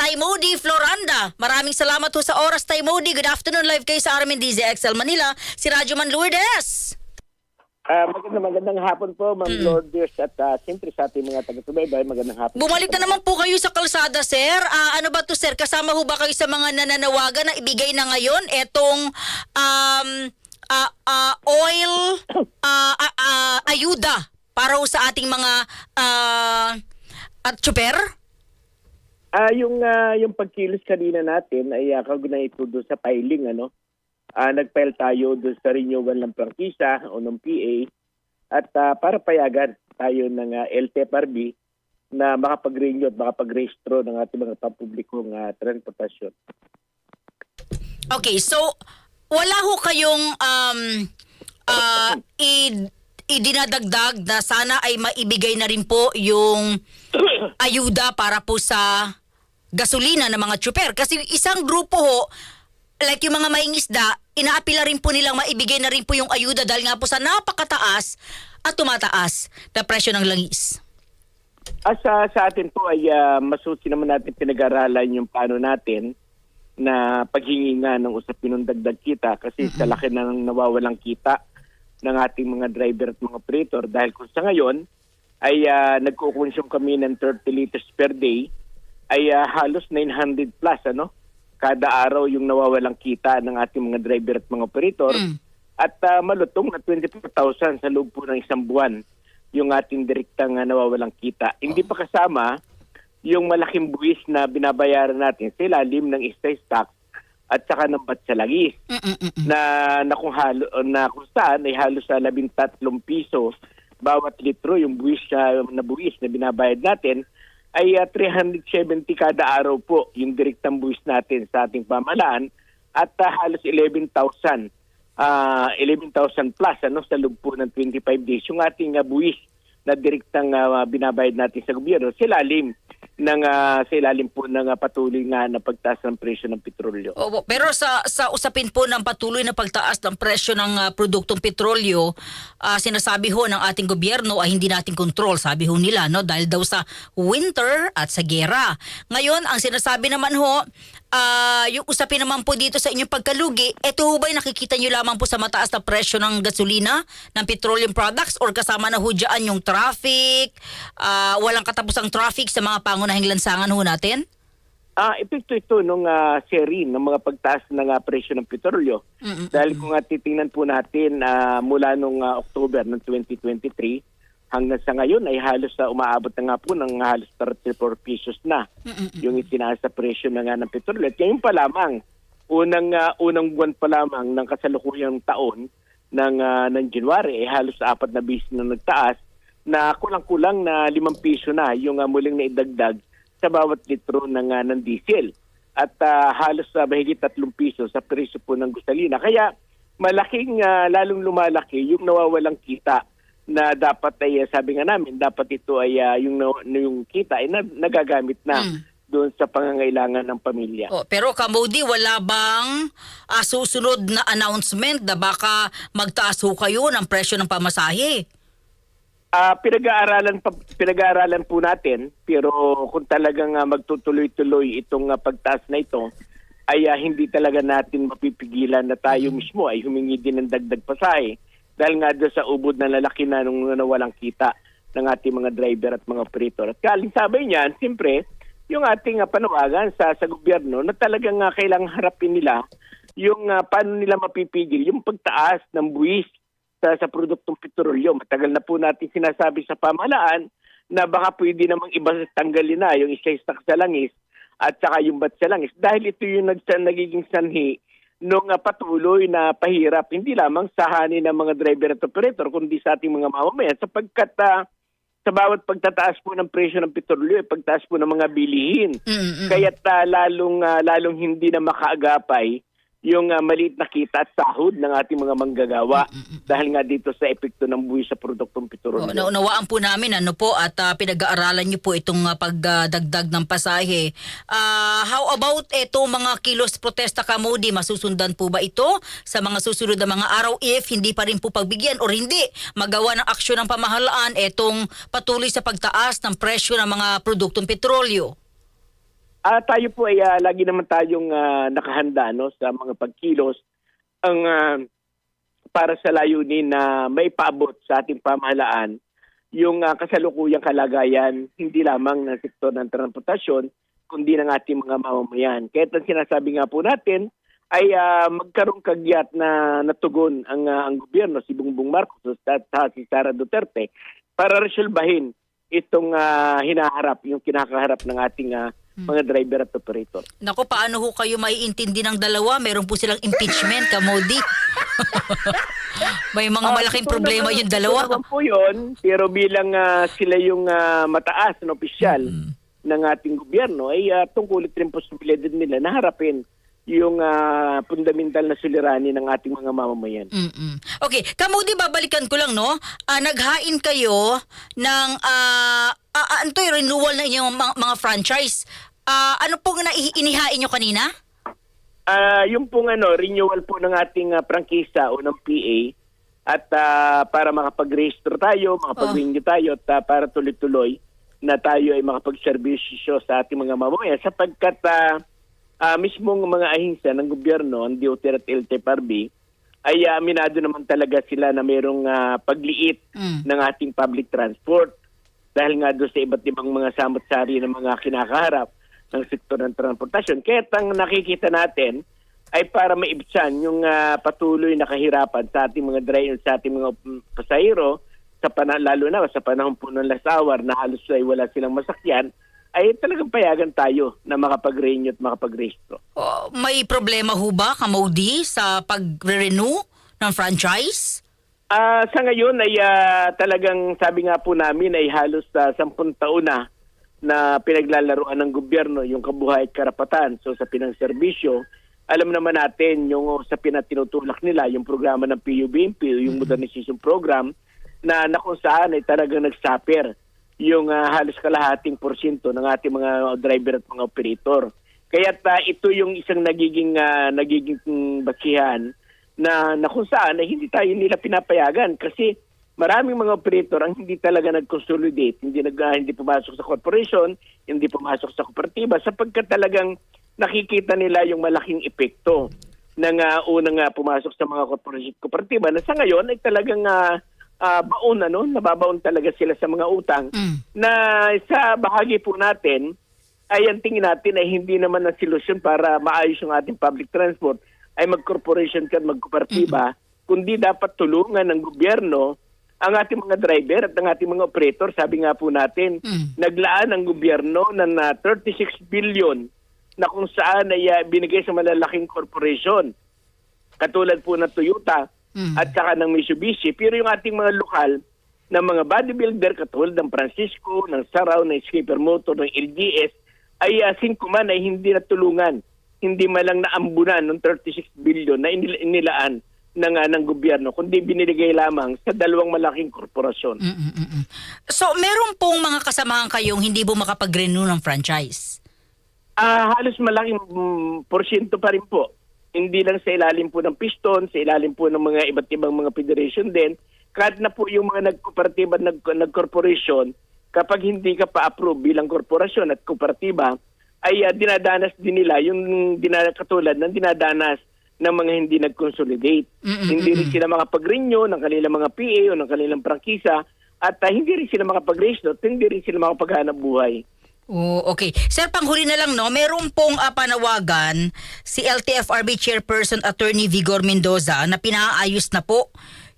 Taimodi Floranda. Maraming salamat ho sa oras, Taimodi. Good afternoon, live kayo sa Armin DZXL Manila. Si Radyo Man Lourdes. Magandang hapon po, Ma'am Lourdes, at siyempre sa ating mga taga-subaybay, magandang hapon. Bumalik na naman po kayo sa kalsada, sir. Ano ba to, sir? Kasama ho ba kayo sa mga nananawagan na ibigay na ngayon etong oil ayuda para ho sa ating mga tsuper? Yung pagkilos kanina natin ay kaugnay ito doon sa filing, nag-file tayo doon sa renewal ng prangkisa o ng PA at para payagan tayo ng LTFRB na makapag-renew at makapag-rehistro ng ating mga pampublikong transportasyon. Okay, so wala ho kayong idinadagdag na sana ay maibigay na rin po yung ayuda para po sa gasolina ng mga tsuper. Kasi isang grupo ho, like yung mga maing-isda, inaapila rin po nilang maibigay na rin po yung ayuda dahil nga po sa napakataas at tumataas na presyo ng langis. Sa atin po ay masusi naman natin pinag-aralan yung paano natin na paghingi nga ng usapin ng dagdag kita kasi sa laki na ng nawawalang kita ng ating mga driver at mga operator dahil kung sa ngayon ay nagkukonsume kami ng 30 liters per day ay halos 900 plus kada araw yung nawawalang kita ng ating mga driver at mga operator at malutong na 24,000 sa loob po ng isang buwan yung ating direktang nawawalang kita. Hindi pa kasama yung malaking buwis na binabayaran natin sa ilalim ng excise tax at saka ng bat sa langis na kung saan ay halos sa 13 piso bawat litro yung buwis na binabayad natin ay 370 kada araw po yung direktang buwis natin sa ating pamahalaan at halos 11,000 plus sa loob po ng 25 days yung ating buwis na direktang binabayad natin sa gobyerno sa ilalim po ng patuloy nga na pagtaas ng presyo ng petrolyo. Opo, pero sa usapin po ng patuloy na pagtaas ng presyo ng produktong petrolyo, sinasabi ho ng ating gobyerno ay hindi natin control, sabi ho nila, dahil daw sa winter at sa gera. Ngayon, ang sinasabi naman ho, yung usapin naman po dito sa inyong pagkalugi, eto ho ba'y nakikita nyo lamang po sa mataas na presyo ng gasolina, ng petroleum products, or kasama na ho dyan yung traffic, walang katapusang traffic sa mga pangunahing lansangan ho natin? Epekto ito nung seri ng mga pagtaas ng presyo ng petrolyo. Dahil kung titingnan po natin mula nung October ng 2023 hanggang sa ngayon ay halos umaabot na nga po ng halos 34 pesos na yung itinaas sa presyo na nga ng petrolyo. At ngayon pa lamang, unang buwan pa lamang ng kasalukuyang taon ng January ay halos 4 na beses na nagtaas na kulang-kulang na 5 piso na yung muling naidagdag sa bawat litro ng diesel. At halos mahigit 3 piso sa presyo po ng gasolina. Kaya malaking lalong lumalaki yung nawawalang kita na dapat ay sabi nga namin dapat ito ay yung kita ay nagagamit na doon sa pangangailangan ng pamilya. Pero Kamodi, wala bang susunod na announcement na baka magtaas ho kayo ng presyo ng pamasahe? Pinag-aaralan po natin pero kung talagang magtutuloy-tuloy itong pagtaas na ito ay hindi talaga natin mapipigilan na tayo mismo ay humingi din ng dagdag pasahe. Dahil nga doon sa ubod na lalaki na nung nawalang kita ng ating mga driver at mga operator. At kalinsabay niyan, siyempre, yung ating panawagan sa gobyerno na talagang kailangang harapin nila yung paano nila mapipigil yung pagtaas ng buwis sa produktong petrolyo. Matagal na po natin sinasabi sa pamahalaan na baka pwede namang iba tanggalin na yung excise tax sa langis at saka yung bat sa langis dahil ito yung nagiging sanhi nung patuloy na pahirap hindi lamang sa hanin ng mga driver at operator kundi sa ating mga mamamayan sapagkat sa bawat pagtataas po ng presyo ng petrolyo pagtaas po ng mga bilihin. Kaya't lalong hindi na makaagapay yung maliit na kita at sahod ng ating mga manggagawa dahil nga dito sa epekto ng buwis sa produktong petrolyo. Naunawaan po namin at pinag-aaralan niyo po itong pagdagdag ng pasahe. How about mga kilos protesta, Kamodi? Masusundan po ba ito sa mga susunod na mga araw if hindi pa rin po pagbigyan or hindi magawa ng aksyon ng pamahalaan itong patuloy sa pagtaas ng presyo ng mga produktong petrolyo? Tayo po ay lagi naman tayong nakahanda sa mga pagkilos ang para sa layunin na may paabot sa ating pamahalaan yung kasalukuyang kalagayan hindi lamang ng sektor ng transportasyon kundi ng ating mga mamamayan. Kaya ang sinasabi nga po natin ay magkaroong kagyat na natugon ang gobyerno, si Bongbong Marcos at si Sara Duterte para resolbahin itong hinaharap, yung kinakaharap ng ating mga driver at operator. Nako, paano ho kayo maiintindi ng dalawa? Meron po silang impeachment, Kamodi. May mga malaking problema yung dalawa. Naman po yun, pero bilang sila yung mataas na opisyal ng ating gobyerno, ay tungkulit rin posibilidad nila na harapin yung fundamental na suliranin ng ating mga mamamayan. Okay, Kamodi, babalikan ko lang, no? Naghain kayo ng renewal na inyong mga franchise. Ano pong inihain nyo kanina? Yung pong renewal po ng ating prangkisa o ng PA at para makapag-register tayo, makapag-renew tayo at para tuloy-tuloy na tayo ay makapag-serbisyo sa ating mga mamamayan sapagkat mismong mga ahensya ng gobyerno, ang DOTR at LTFRB, ay aminado naman talaga sila na mayroong pagliit ng ating public transport dahil nga doon sa iba't ibang mga samot-sari ng mga kinakaharap ng sektor ng transportasyon. Kaya ang nakikita natin ay para maibsan yung patuloy na kahirapan sa ating mga driver, sa ating mga pasahero, lalo na sa panahon po ng last hour na halos ay wala silang masakyan, ay talagang payagan tayo na makapag-renew at makapag-restro. May problema ho ba, Kamodi, sa pag-renew ng franchise? Sa ngayon ay talagang sabi nga po namin ay halos 10 taon na pinaglalaruan ng gobyerno yung kabuhay at karapatan. So sa pinangserbisyo, alam naman natin yung sa tinutulak nila, yung programa ng PUBMP, yung modernization program, na kung saan ay talagang nagsaper yung halos kalahating porsyento ng ating mga driver at mga operator. Kaya ito yung isang nagiging baksihan na kung saan ay hindi tayo nila pinapayagan kasi maraming mga operator ang hindi talaga nag-consolidate, hindi pumasok sa corporation, hindi pumasok sa kooperatiba sapagkat talagang nakikita nila yung malaking epekto ng unang pumasok sa mga kooperatiba na sa ngayon ay talagang nababaon talaga sila sa mga utang na sa bahagi po natin ay ang tingin natin ay hindi naman ang solusyon para maayos yung ating public transport ay mag-corporation at mag-kooperatiba, kundi dapat tulungan ng gobyerno ang ating mga driver at ang ating mga operator. Sabi nga po natin, naglaan ang gobyerno ng 36 billion na kung saan ay binigay sa malalaking corporation. Katulad po ng Toyota at saka ng Mitsubishi. Pero yung ating mga lokal na mga bodybuilder katulad ng Francisco, ng Saraw, ng Skipper Motor, ng LGS ay 5 man ay hindi natulungan. Hindi malang naambunan ng 36 billion na inilaan ng gobyerno, kundi binibigay lamang sa dalawang malaking korporasyon. So, meron pong mga kasamahan kayong hindi po makapag-renew ng franchise? Halos malaking porsyento pa rin po. Hindi lang sa ilalim po ng piston, sa ilalim po ng mga iba't ibang mga federation din. Kahit na po yung mga nagkooperatiba at nagkorporasyon, kapag hindi ka pa-approve bilang korporasyon at kooperatiba, ay dinadanas din nila yung katulad ng dinadanas ng mga hindi nag-consolidate. Hindi rin sila makapag-renew ng kanilang mga PA o ng kanilang prangkisa at hindi rin sila makapag-register at hindi rin sila makapaghanap buhay. Okay. Sir, panghuli na lang, no? Meron pong panawagan si LTFRB Chairperson Attorney Vigor Mendoza na pinaayos na po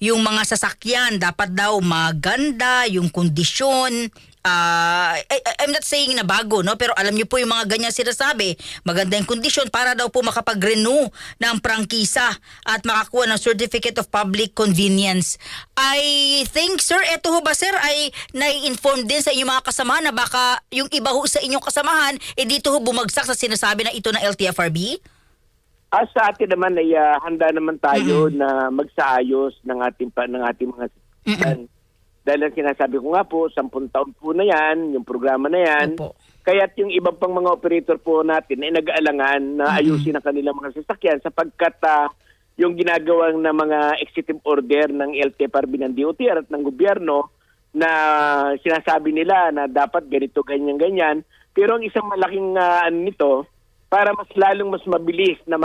yung mga sasakyan. Dapat daw maganda yung kondisyon. I'm not saying na bago, no? Pero alam niyo po yung mga ganyan sinasabi. Maganda yung kondisyon para daw po makapag-renew ng prangkisa at makakuha ng Certificate of Public Convenience. I think, sir, eto ho ba, sir, ay nai-inform din sa inyong mga kasamahan na baka yung iba ho sa inyong kasamahan, dito ho bumagsak sa sinasabi na ito ng LTFRB? Sa atin naman ay handa naman tayo na magsaayos ng ating mga sasakyan. Dahil ang sinasabi ko nga po, 10 taon po na yan, yung programa na yan. Opo. Kaya't yung ibang pang mga operator po natin ay nag-aalangan na ayusin ang kanilang mga sasakyan sapagkat yung ginagawang na mga executive order ng LTFRB ng DOTR at ng gobyerno na sinasabi nila na dapat ganito, ganyan, Pero ang isang malaking nito, para mas lalong mas mabilis na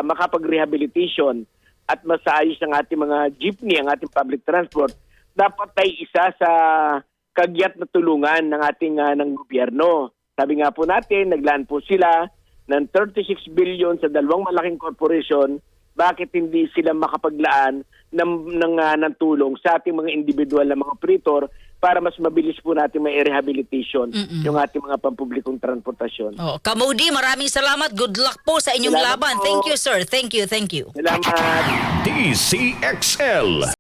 makapag-rehabilitation at masaayos ang ating mga jeepney, ang ating public transport, dapat ay isa sa kagyat na tulungan ng ating ng gobyerno. Sabi nga po natin, naglaan po sila ng 36 billion sa dalawang malaking corporation. Bakit hindi sila makapaglaan ng tulong sa ating mga individual na mga operator para mas mabilis po natin may rehabilitation yung ating mga pampublikong transportasyon. Oh, Kamudi, maraming salamat. Good luck po sa inyong Salamat laban. po. Thank you, sir. Thank you. Salamat. DCXL.